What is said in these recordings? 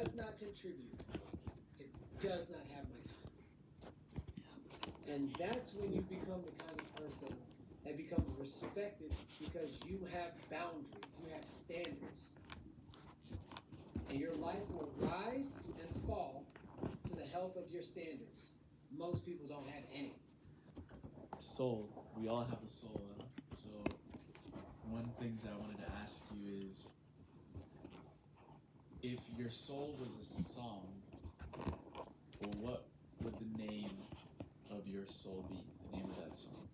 does not contribute, it does not have my time. And that's when you become the kind of person that becomes respected because you have boundaries, you have standards. And your life will rise and fall to the health of your standards. Most people don't have any. Soul. We all have a soul. So one things I wanted to ask you is, if your soul was a song, well, what would the name of your soul be? The name of that song?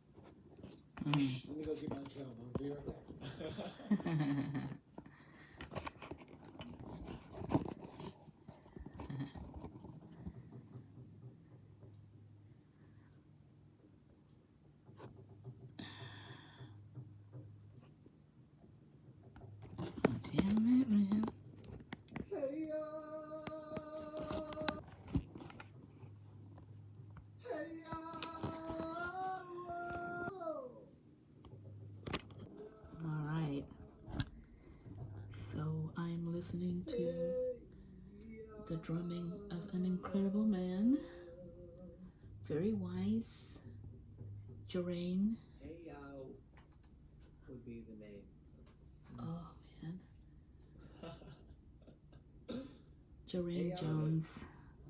Let me go get my drum. I'll be right back. All right. So I'm listening to the drumming of an incredible man, very wise, Jarain. Hey Yo would be the name. Oh man, Jarain Hey, Jones.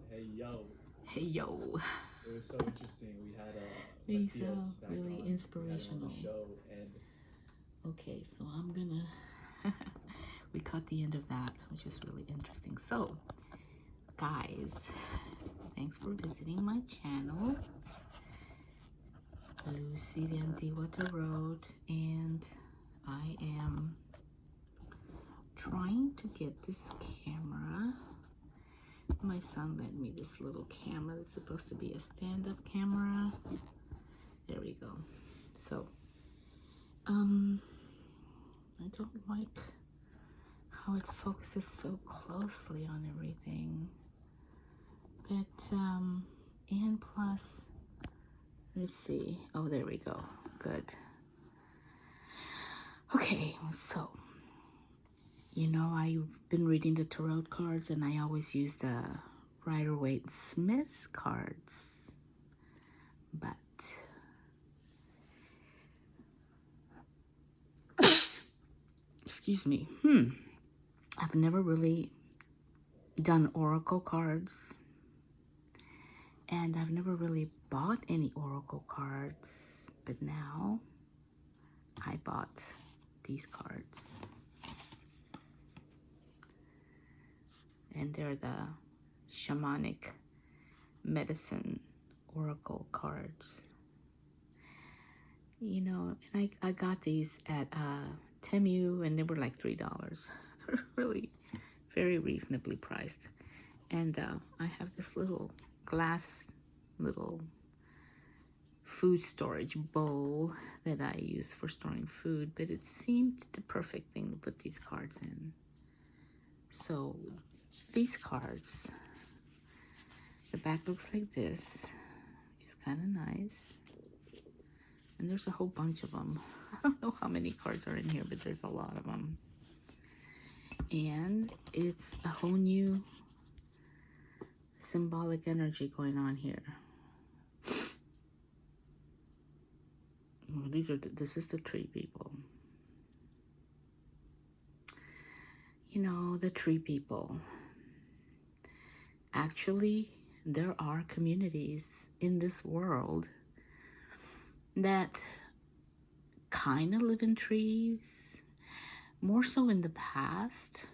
Hey yo. Hey yo. It was so interesting. We had He's Matthias back really on. inspirational. We had him on the show, and Okay, so I'm gonna we caught the end of that, which was really interesting. So guys, thanks for visiting my channel, Lucy the Empty Water Road, and I am trying to get this camera. My son lent me this little camera that's supposed to be a stand-up camera. There we go. So I don't like how it focuses so closely on everything, but and plus, let's see, oh there we go, good. Okay, so you know, I've been reading the tarot cards and I always use the Rider-Waite-Smith cards, but excuse me, I've never really done oracle cards, and I've never really bought any oracle cards, but now I bought these cards, and they're the Shamanic Medicine Oracle cards. You know, and I got these at Temu, and they were like $3. They're really very reasonably priced. And I have this little glass little food storage bowl that I use for storing food, but it seemed the perfect thing to put these cards in. So these cards, the back looks like this, which is kind of nice. And there's a whole bunch of them. I don't know how many cards are in here, but there's a lot of them. And it's a whole new symbolic energy going on here. This is the tree people. You know, the tree people. Actually, there are communities in this world that kind of live in trees, more so in the past.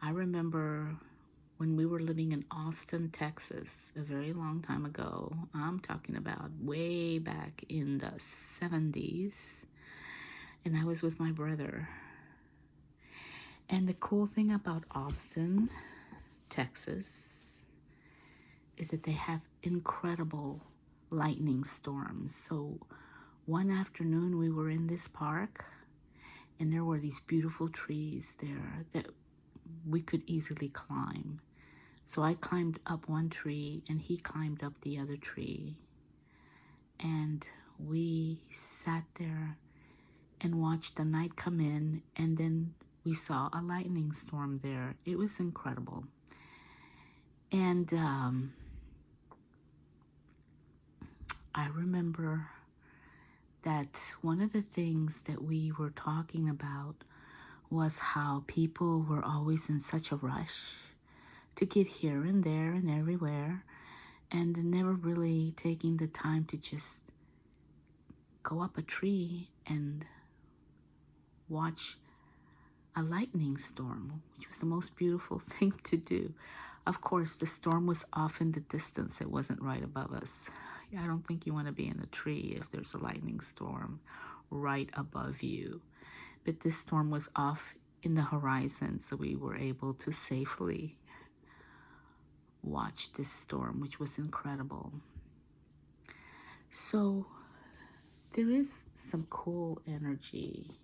I remember when we were living in Austin, Texas, a very long time ago. I'm talking about way back in the 70s, and I was with my brother. And the cool thing about Austin, Texas, is that they have incredible lightning storms. So one afternoon we were in this park, and there were these beautiful trees there that we could easily climb. So I climbed up one tree and he climbed up the other tree, and we sat there and watched the night come in, and then we saw a lightning storm there. It was incredible. And I remember that one of the things that we were talking about was how people were always in such a rush to get here and there and everywhere, and never really taking the time to just go up a tree and watch a lightning storm, which was the most beautiful thing to do. Of course, the storm was off in the distance. It wasn't right above us. I don't think you want to be in a tree if there's a lightning storm right above you. But this storm was off in the horizon, so we were able to safely watch this storm, which was incredible. So there is some cool energy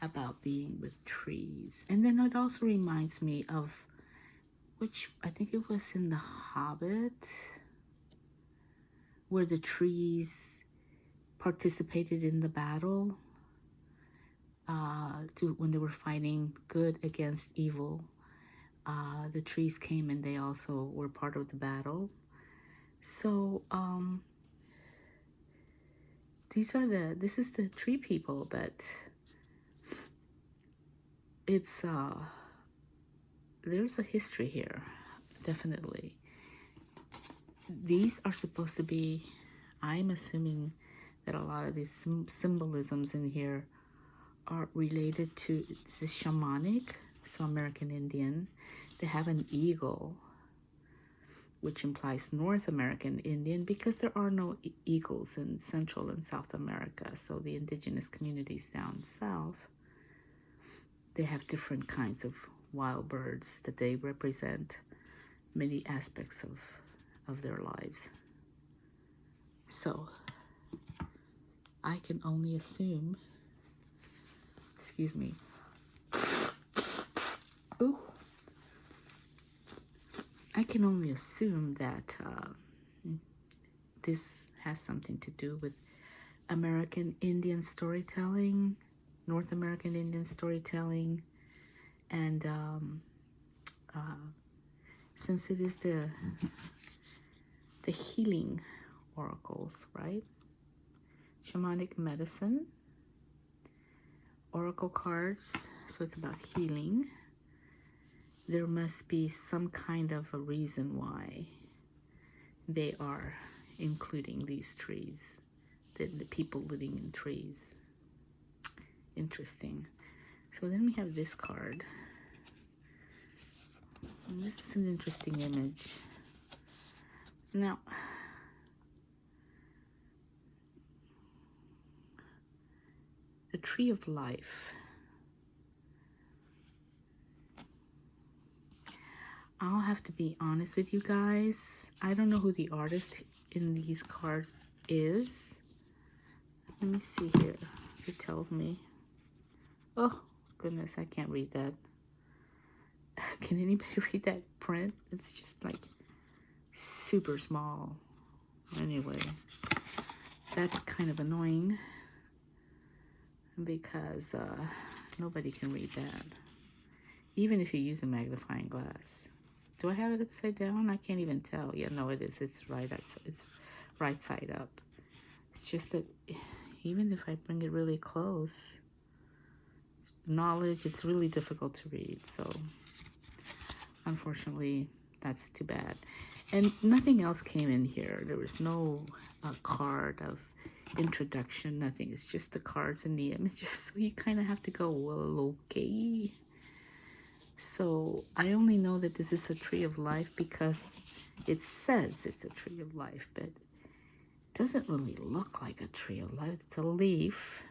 about being with trees. And then it also reminds me of, which I think it was in The Hobbit, where the trees participated in the battle when they were fighting good against evil. The trees came and they also were part of the battle. So this is the tree people, but it's there's a history here, definitely. These are supposed to be, I'm assuming that a lot of these symbolisms in here are related to the shamanic, so American Indian. They have an eagle, which implies North American Indian, because there are no eagles in Central and South America. So the indigenous communities down south, they have different kinds of wild birds that they represent many aspects of their lives. So I can only assume, excuse me, ooh, I can only assume that this has something to do with American Indian storytelling, North American Indian storytelling, and since it is the healing oracles, right? Shamanic Medicine Oracle cards, so it's about healing. There must be some kind of a reason why they are including these trees, the people living in trees. Interesting. So then we have this card. And this is an interesting image. Now, the tree of life. I'll have to be honest with you guys. I don't know who the artist in these cards is. Let me see here. It tells me. Oh, goodness, I can't read that. Can anybody read that print? It's just like super small. Anyway, that's kind of annoying because nobody can read that, even if you use a magnifying glass. Do I have it upside down? I can't even tell. Yeah, no, it is. It's right. It's right side up. It's just that even if I bring it really close, knowledge, it's really difficult to read. So unfortunately, that's too bad. And nothing else came in here. There was no card of introduction, nothing. It's just the cards and the images. So you kind of have to go, well, okay. So I only know that this is a tree of life because it says it's a tree of life, but it doesn't really look like a tree of life. It's a leaf.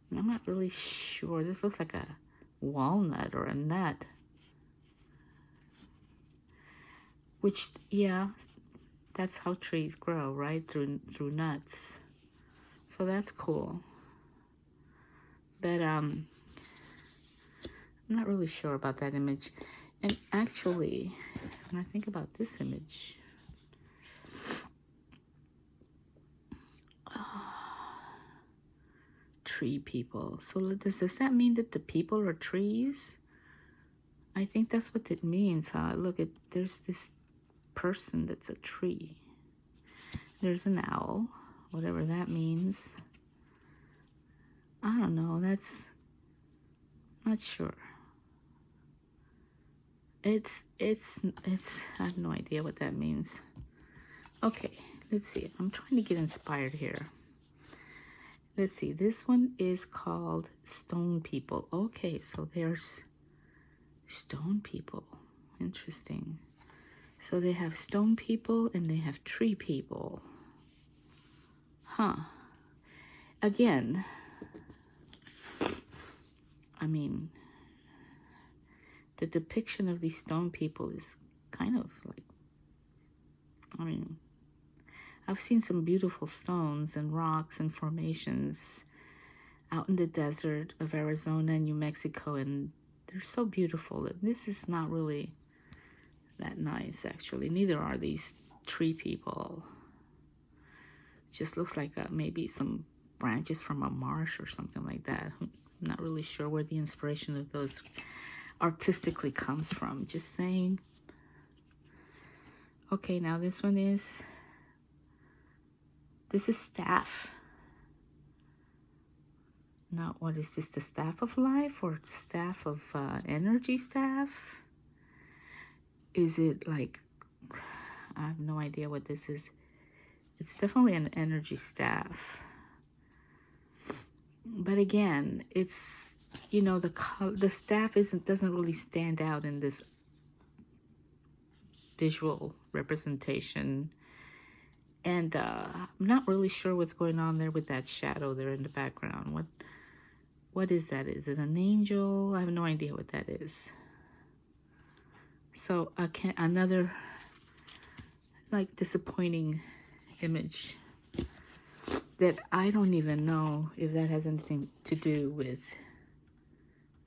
And I'm not really sure. This looks like a walnut or a nut. Which, yeah, that's how trees grow, right? Through nuts. So that's cool. But I'm not really sure about that image. And actually, when I think about this image, tree people. So does that mean that the people are trees? I think that's what it means, huh? Look, there's this person that's a tree. There's an owl, whatever that means. I don't know, that's not sure. It's I have no idea what that means. Okay, let's see. I'm trying to get inspired here. Let's see. This one is called Stone People. Okay, so there's stone people. Interesting. So they have stone people and they have tree people. Huh. Again, I mean, the depiction of these stone people is kind of like, I mean, I've seen some beautiful stones and rocks and formations out in the desert of Arizona and New Mexico, and they're so beautiful. This is not really that nice, actually. Neither are these tree people. It just looks like maybe some branches from a marsh or something like that. I'm not really sure where the inspiration of those artistically comes from. Just saying. Okay, now this is staff. Now, what is this? The staff of life or staff of energy staff? Is it like, I have no idea what this is. It's definitely an energy staff. But again, it's, you know, the staff doesn't really stand out in this visual representation. And I'm not really sure what's going on there with that shadow there in the background. What is that? Is it an angel? I have no idea what that is. So another like disappointing image that I don't even know if that has anything to do with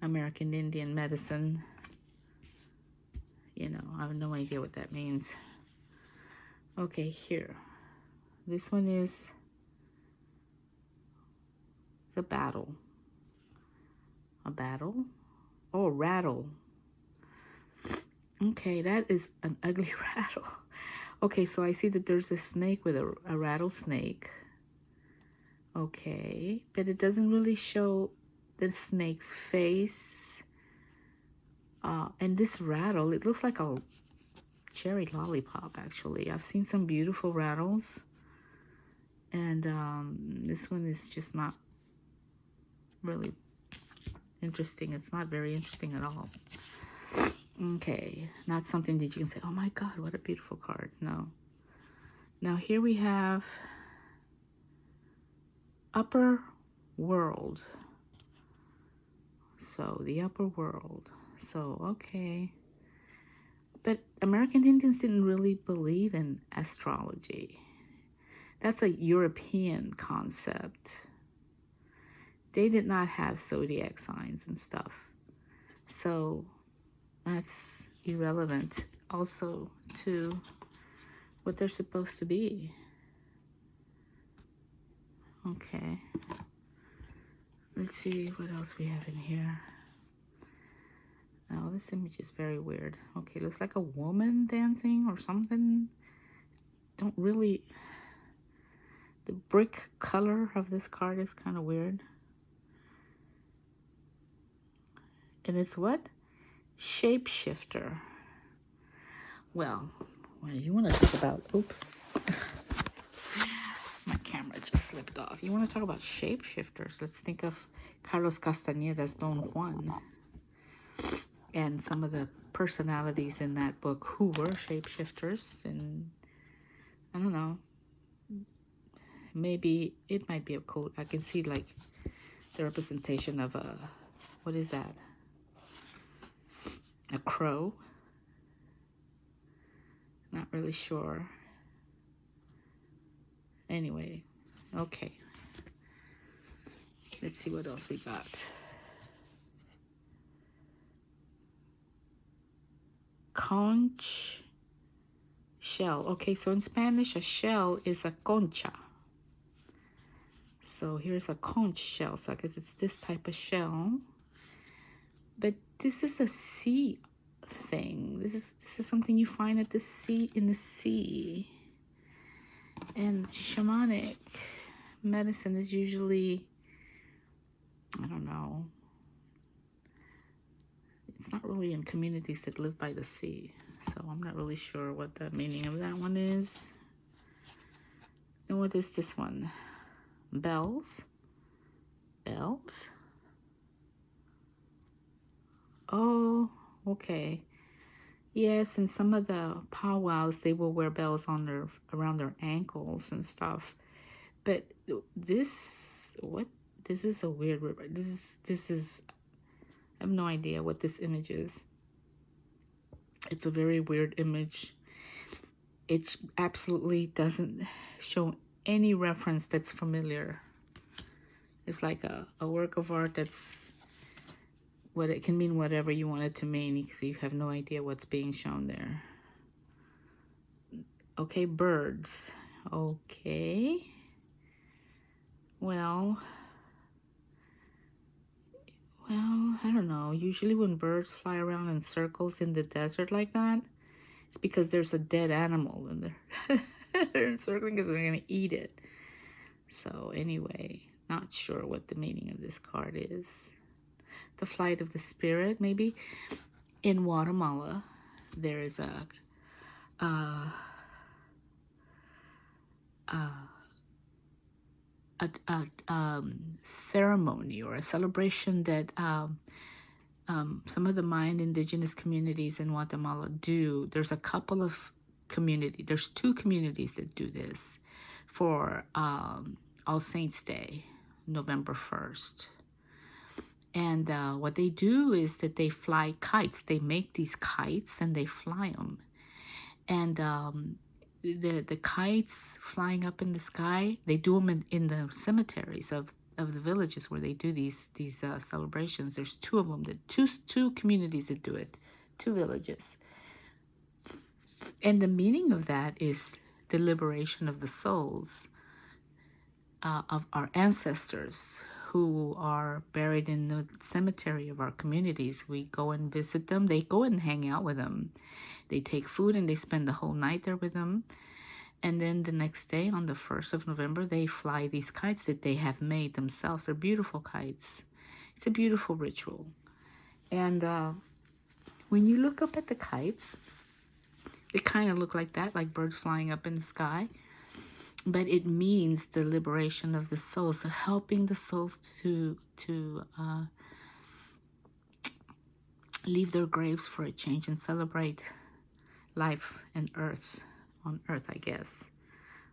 American Indian medicine. You know, I have no idea what that means. Okay, here. This one is the battle. A battle? Oh, a rattle. Okay, that is an ugly rattle. Okay, so I see that there's a snake with a rattlesnake. Okay, but it doesn't really show the snake's face. And this rattle, it looks like a cherry lollipop, actually. I've seen some beautiful rattles. And this one is just not really interesting. It's not very interesting at all. Okay, not something that you can say, oh my God, what a beautiful card. No. Now here we have upper world. So the upper world. So, okay. But American Indians didn't really believe in astrology. That's a European concept. They did not have zodiac signs and stuff. So that's irrelevant also to what they're supposed to be. Okay. Let's see what else we have in here. Oh, this image is very weird. Okay, looks like a woman dancing or something. Don't really... The brick color of this card is kind of weird. And it's what? Shapeshifter. Well, you want to talk about... Oops. My camera just slipped off. You want to talk about shapeshifters? Let's think of Carlos Castañeda's Don Juan. And some of the personalities in that book who were shapeshifters. And I don't know. Maybe it might be a quote. I can see like the representation of a, what is that? A crow. Not really sure. Anyway, okay. Let's see what else we got. Conch shell. Okay, so in Spanish, a shell is a concha. So here's a conch shell. So I guess it's this type of shell. But this is a sea thing. This is something you find at the sea, in the sea. And shamanic medicine is usually, I don't know, it's not really in communities that live by the sea. So I'm not really sure what the meaning of that one is. And what is this one? Bells? Bells? Oh, okay. Yes, in some of the powwows, they will wear bells on their, around their ankles and stuff. But this, what? This is a weird word. This is, I have no idea what this image is. It's a very weird image. It absolutely doesn't show any reference that's familiar. It's like a work of art that's, what it can mean whatever you want it to mean, because you have no idea what's being shown there. Okay, birds. Okay. Well, I don't know. Usually when birds fly around in circles in the desert like that, it's because there's a dead animal in there. They're circling because they're going to eat it. So anyway, not sure what the meaning of this card is. The flight of the spirit, maybe. In Guatemala, there is a ceremony or a celebration that some of the Mayan indigenous communities in Guatemala do. There's a couple of there's 2 communities that do this for All Saints Day, November 1st. And what they do is that they fly kites. They make these kites and they fly them. And the kites flying up in the sky, they do them in the cemeteries of the villages where they do these celebrations. There's 2 of them, two communities that do it, 2 villages. And the meaning of that is the liberation of the souls of our ancestors who are buried in the cemetery of our communities. We go and visit them. They go and hang out with them. They take food and they spend the whole night there with them. And then the next day, on the 1st of November, they fly these kites that they have made themselves. They're beautiful kites. It's a beautiful ritual. And when you look up at the kites, they kind of look like that, like birds flying up in the sky. But it means the liberation of the soul. So helping the souls to leave their graves for a change and celebrate life and earth, on earth, I guess.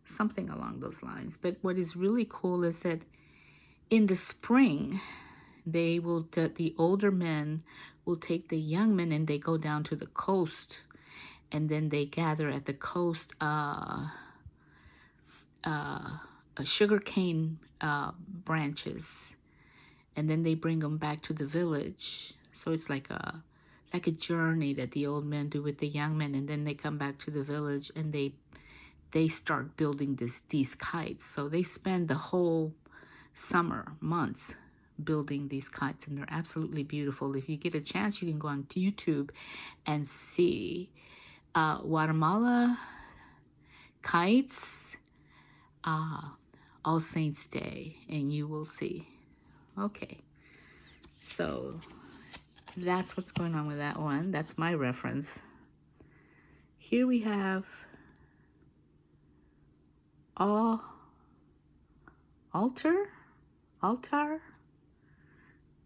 Something along those lines. But what is really cool is that in the spring, the older men will take the young men and they go down to the coast. And then they gather at the coast sugarcane branches, and then they bring them back to the village. So it's like a journey that the old men do with the young men, and then they come back to the village and they start building these kites. So they spend the whole summer months building these kites, and they're absolutely beautiful. If you get a chance, you can go on YouTube and see Guatemala kites, All Saints Day, and you will see. Okay, so that's what's going on with that one. That's my reference. Here we have altar,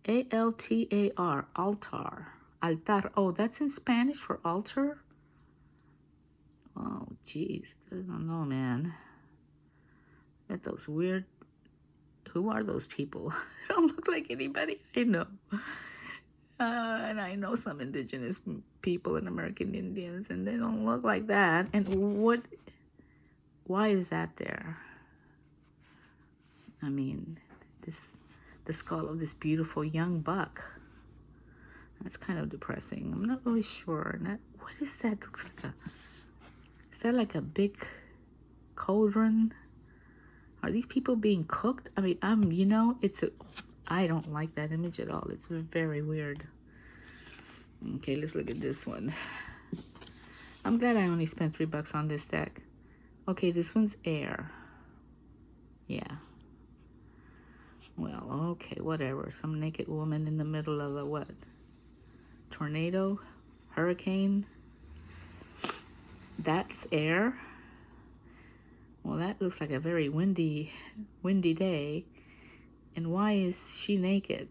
A-L-T-A-R, altar. Oh, that's in Spanish for altar? Oh, geez, I don't know, man. Got those weird, who are those people? They don't look like anybody I know. And I know some indigenous people and American Indians, and they don't look like that. And why is that there? I mean, the skull of this beautiful young buck. That's kind of depressing. I'm not really sure. What is that? Looks like is that like a big cauldron? Are these people being cooked? I mean, I don't like that image at all. It's very weird. Okay, let's look at this one. I'm glad I only spent $3 on this deck. Okay, this one's air. Yeah. Well, okay, whatever. Some naked woman in the middle of a what? Tornado? Hurricane? That's air. Well, that looks like a very windy day. And why is she naked?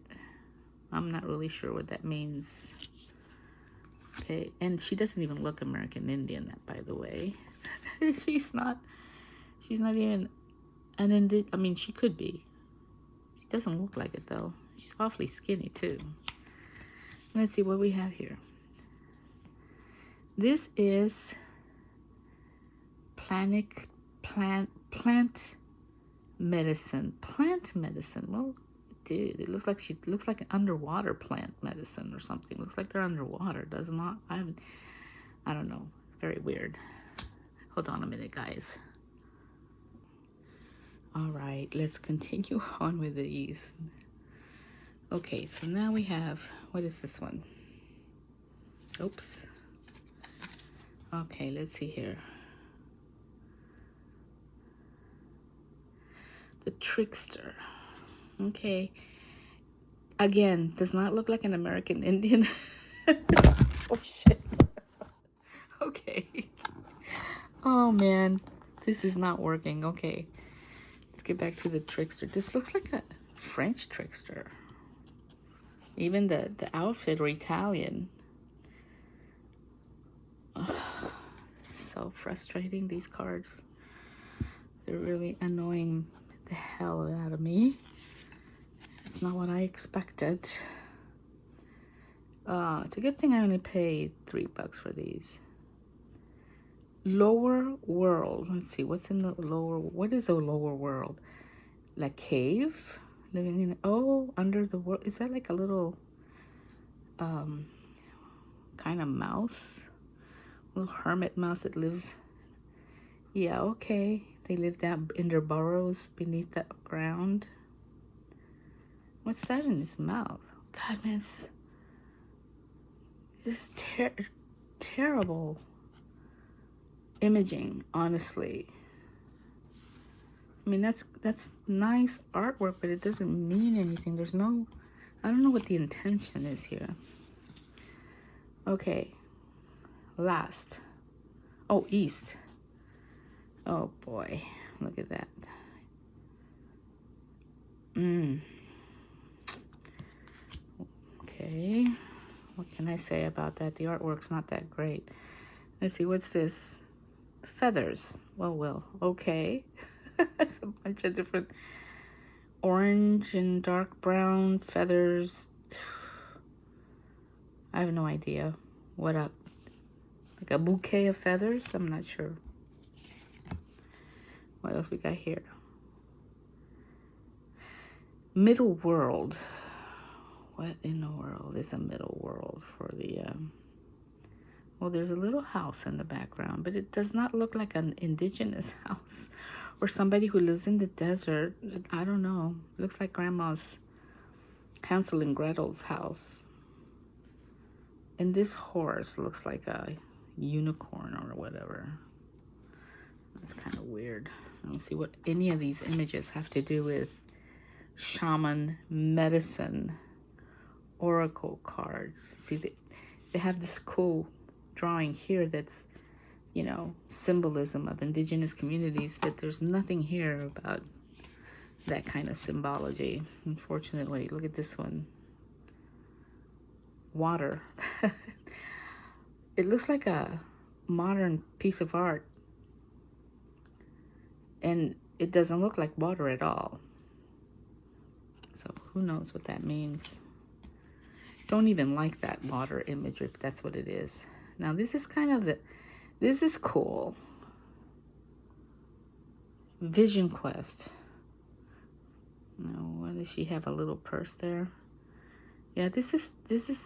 I'm not really sure what that means. Okay, and she doesn't even look American Indian, by the way. she's not even an Indian. I mean, she could be. She doesn't look like it, though. She's awfully skinny, too. Let's see what we have here. This is plant medicine. Plant medicine. Well, dude, it looks like an underwater plant medicine or something. Looks like they're underwater, does not? I don't know. It's very weird. Hold on a minute, guys. All right, let's continue on with these. Okay, so now we have, what is this one? Oops. Okay, let's see here. The trickster. Okay. Again, does not look like an American Indian. Oh, shit. Okay. Oh, man. This is not working. Okay. Let's get back to the trickster. This looks like a French trickster. Even the outfit or Italian. So frustrating, these cards. They're really annoying the hell out of me. It's not what I expected. It's a good thing I only paid $3 for these. Lower world. Let's see, what's in the lower, what is a lower world? Like cave? Living in, under the world. Is that like a little kind of mouse? Little hermit mouse that lives, yeah, okay. They live down in their burrows beneath the ground. What's that in his mouth? God, man, it's terrible imaging, honestly. I mean, that's nice artwork, but it doesn't mean anything. There's no, I don't know what the intention is here. Okay, last. Oh, east. Oh boy, look at that. Okay, what can I say about that? The artwork's not that great. Let's see, what's this? Feathers. Well, okay. That's a bunch of different orange and dark brown feathers. I have no idea. What up? Like a bouquet of feathers? I'm not sure. What else we got here? Middle world. What in the world is a middle world for the... Well, there's a little house in the background, but it does not look like an indigenous house or somebody who lives in the desert. I don't know. It looks like Grandma's Hansel and Gretel's house. And this horse looks like a unicorn or whatever. That's kind of weird. I don't see what any of these images have to do with Shaman Medicine Oracle cards. See, they have this cool drawing here that's, you know, symbolism of indigenous communities, but there's nothing here about that kind of symbology, unfortunately. Look at this one. Water. It looks like a modern piece of art, and it doesn't look like water at all. So who knows what that means. Don't even like that water image if that's what it is. Now this is kind of this is cool. Vision Quest. No, what does she have, a little purse there? Yeah, this is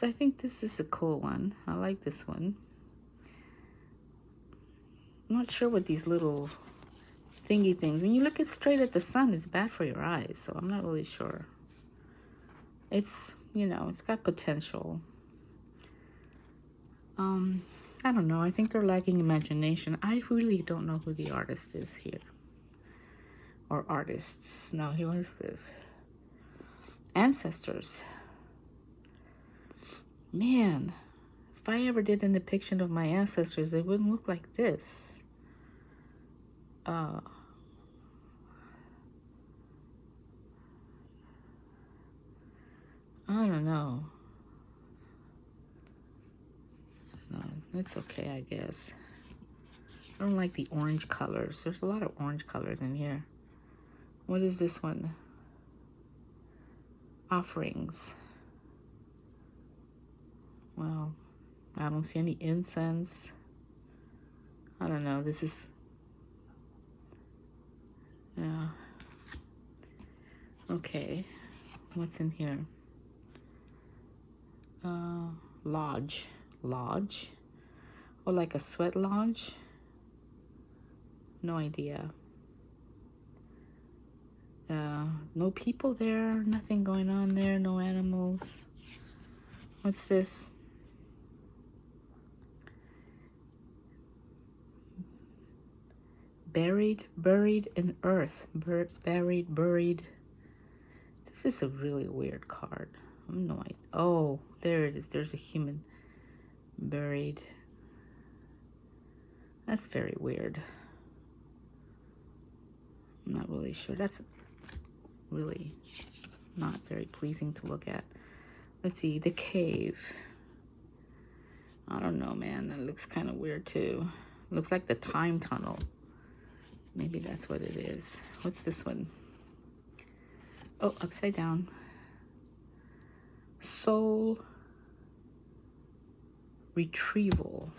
I think this is a cool one. I like this one. I'm not sure what these little thingy things. When you look straight at the sun, it's bad for your eyes. So I'm not really sure. It's, you know, it's got potential. I don't know. I think they're lacking imagination. I really don't know who the artist is here. Or artists. Now, here is this. Ancestors. Man, if I ever did a depiction of my ancestors, they wouldn't look like this. I don't know. No, it's okay, I guess. I don't like the orange colors. There's a lot of orange colors in here. What is this one? Offerings. Well, I don't see any incense. I don't know. This is... yeah. Okay. What's in here? Lodge. Lodge? Oh, like a sweat lodge? No idea. No people there. Nothing going on there. No animals. What's this? Buried in earth. Buried. This is a really weird card. I'm no idea. Oh, there it is. There's a human buried. That's very weird. I'm not really sure. That's really not very pleasing to look at. Let's see. The cave. I don't know, man. That looks kind of weird too. Looks like the time tunnel. Maybe that's what it is. What's this one? Oh, upside down. Soul retrieval.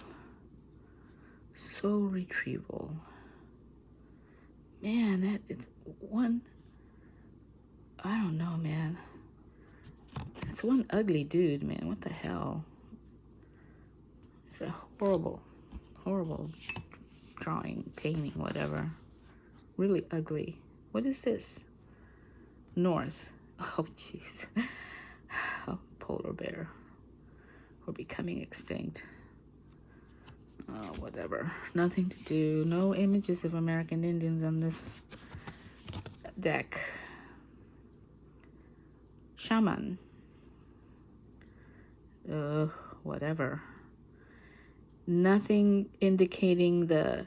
Soul retrieval. Man, that it's one. I don't know, man. It's one ugly dude, man. What the hell? It's a horrible drawing, painting, whatever. Really ugly. What is this? North. Oh, jeez. Oh, polar bear. We're becoming extinct. Oh, whatever. Nothing to do. No images of American Indians on this deck. Shaman. Whatever. Nothing indicating the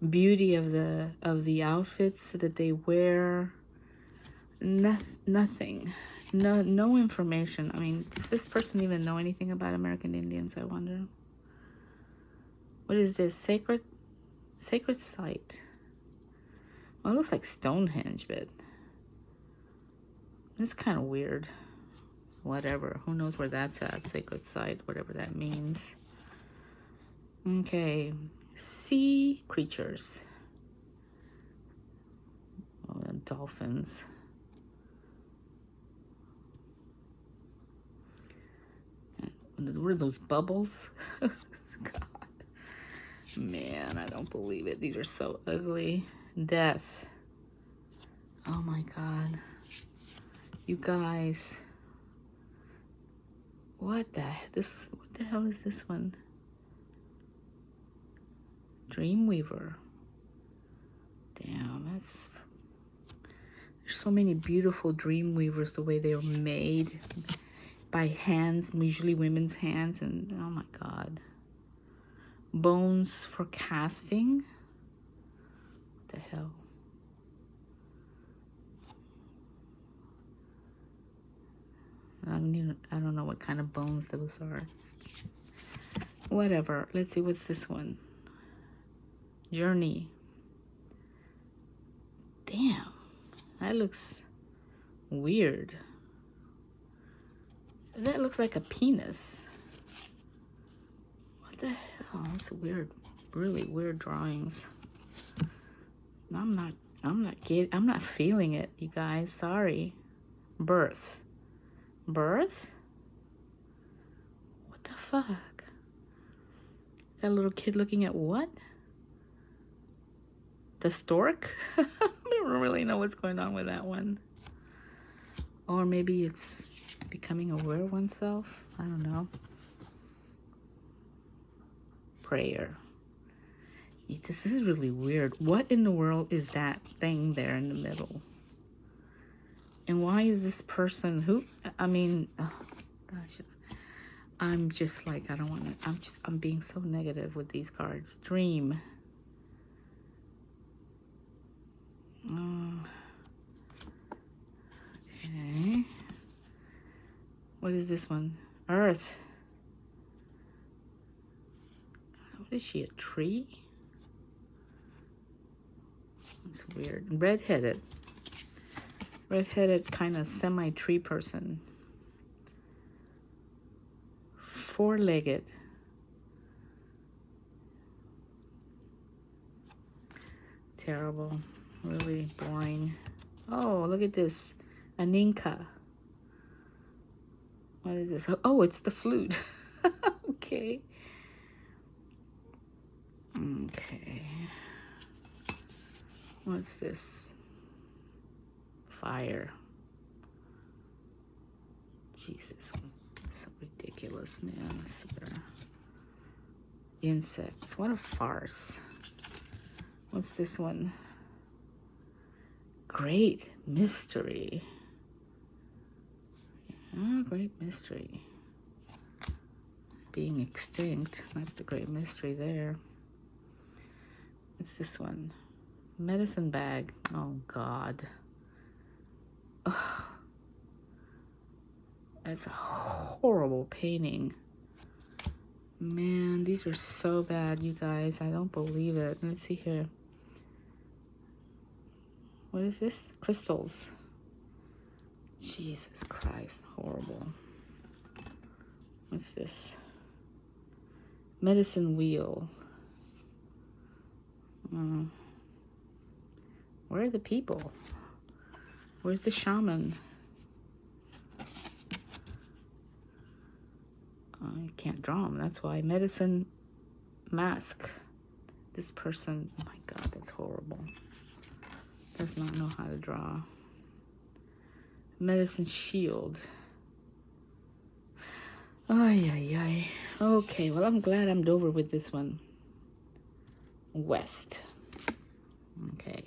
beauty of the outfits that they wear. Nothing. No information. I mean, does this person even know anything about American Indians, I wonder? What is this? Sacred site. Well, it looks like Stonehenge, but it's kind of weird. Whatever. Who knows where that's at? Sacred site, whatever that means. Okay. Sea creatures. Oh, the dolphins. What are those bubbles? God. Man, I don't believe it. These are so ugly. Death. Oh my God. You guys. What the hell is this one? Dreamweaver. Damn, there's so many beautiful dreamweavers, the way they were made by hands, usually women's hands, and oh my God. Bones for casting. What the hell? I don't know what kind of bones those are. Whatever. Let's see, what's this one? Journey. Damn. That looks weird. That looks like a penis. What the hell? That's weird. Really weird drawings. I'm not feeling it, you guys. Sorry. Birth. Birth? What the fuck? That little kid looking at what? The stork? I don't really know what's going on with that one. Or maybe it's becoming aware of oneself. I don't know. Prayer. This is really weird. What in the world is that thing there in the middle? And why is this person who, I mean, oh gosh, I'm just like, I don't want to, I'm being so negative with these cards. Dream. Okay. What is this one? Earth. What is she, a tree? That's weird. Redheaded. Redheaded kind of semi-tree person. Four-legged. Terrible. Really boring. Oh, look at this. An Inca. What is this? Oh, it's the flute. Okay. Okay. What's this? Fire. Jesus. So ridiculous, man. I swear. Insects. What a farce. What's this one? Great mystery. Oh, great mystery. Being extinct. That's the great mystery there. What's this one? Medicine bag. Oh, God. Ugh. That's a horrible painting. Man, these are so bad, you guys. I don't believe it. Let's see here. What is this? Crystals. Jesus Christ. Horrible. What's this? Medicine wheel. Where are the people? Where's the shaman? I can't draw them. That's why. Medicine mask. This person. Oh my God, that's horrible. Does not know how to draw. Medicine shield. Ay, ay, ay. Okay, well, I'm glad I'm over with this one. West. Okay.